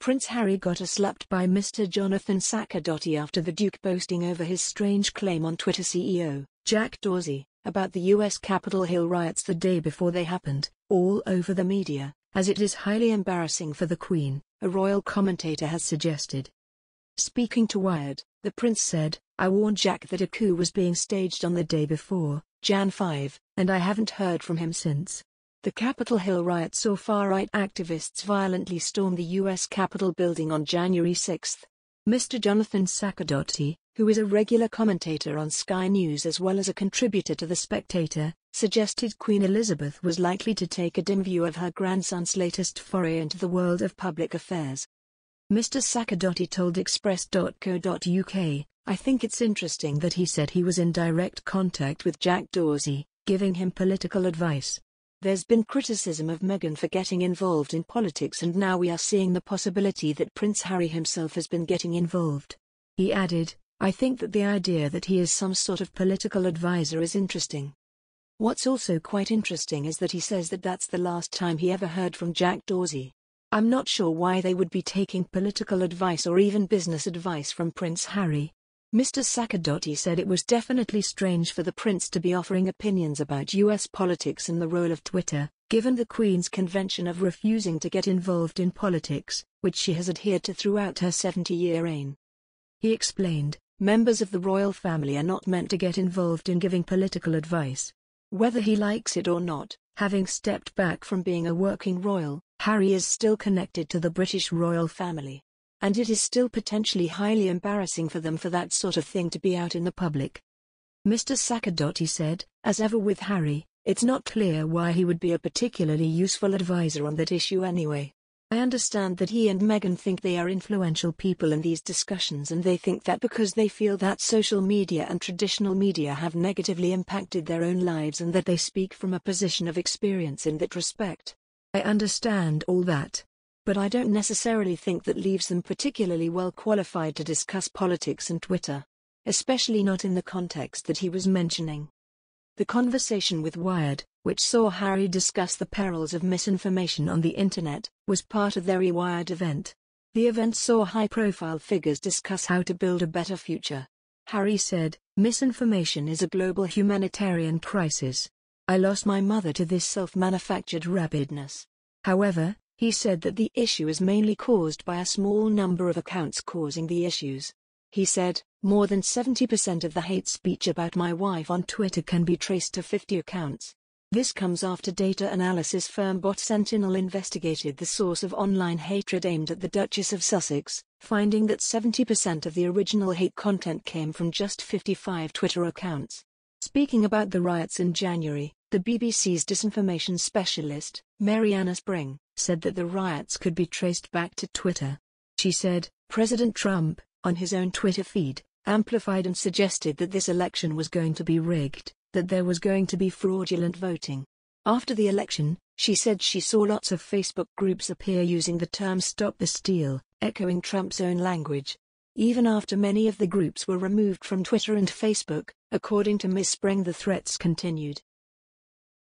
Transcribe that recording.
Prince Harry got slapped by Mr. Jonathan Sacerdoti after the Duke boasting over his strange claim on Twitter CEO, Jack Dorsey, about the US Capitol Hill riots the day before they happened, all over the media, as it is highly embarrassing for the Queen, a royal commentator has suggested. Speaking to Wired, the Prince said, "I warned Jack that a coup was being staged on the day before, Jan 5, and I haven't heard from him since." The Capitol Hill riots saw far-right activists violently storm the U.S. Capitol building on January 6. Mr. Jonathan Sacerdoti, who is a regular commentator on Sky News as well as a contributor to The Spectator, suggested Queen Elizabeth was likely to take a dim view of her grandson's latest foray into the world of public affairs. Mr. Sacerdoti told Express.co.uk, "I think it's interesting that he said he was in direct contact with Jack Dorsey, giving him political advice. There's been criticism of Meghan for getting involved in politics, and now we are seeing the possibility that Prince Harry himself has been getting involved." He added, "I think that the idea that he is some sort of political advisor is interesting." What's also quite interesting is that he says that that's the last time he ever heard from Jack Dorsey. "I'm not sure why they would be taking political advice or even business advice from Prince Harry." Mr. Sacerdoti said it was definitely strange for the Prince to be offering opinions about US politics and the role of Twitter, given the Queen's convention of refusing to get involved in politics, which she has adhered to throughout her 70-year reign. He explained, "Members of the royal family are not meant to get involved in giving political advice. Whether he likes it or not, having stepped back from being a working royal, Harry is still connected to the British royal family. And it is still potentially highly embarrassing for them for that sort of thing to be out in the public." Mr. Sacerdoti said, "As ever with Harry, it's not clear why he would be a particularly useful advisor on that issue anyway. I understand that he and Meghan think they are influential people in these discussions, and they think that because they feel that social media and traditional media have negatively impacted their own lives and that they speak from a position of experience in that respect. I understand all that. But I don't necessarily think that leaves them particularly well qualified to discuss politics and Twitter. Especially not in the context that he was mentioning." The conversation with Wired, which saw Harry discuss the perils of misinformation on the internet, was part of their Wired event. The event saw high-profile figures discuss how to build a better future. Harry said, "Misinformation is a global humanitarian crisis. I lost my mother to this self-manufactured rabidness. However, he said that the issue is mainly caused by a small number of accounts causing the issues. He said, more than 70% of the hate speech about my wife on Twitter can be traced to 50 accounts. This comes after data analysis firm Bot Sentinel investigated the source of online hatred aimed at the Duchess of Sussex, finding that 70% of the original hate content came from just 55 Twitter accounts." Speaking about the riots in January, the BBC's disinformation specialist, Mariana Spring, said that the riots could be traced back to Twitter. She said, "President Trump, on his own Twitter feed, amplified and suggested that this election was going to be rigged, that there was going to be fraudulent voting. After the election, she said she saw lots of Facebook groups appear using the term Stop the Steal, echoing Trump's own language. Even after many of the groups were removed from Twitter and Facebook, according to Ms. Spring, the threats continued.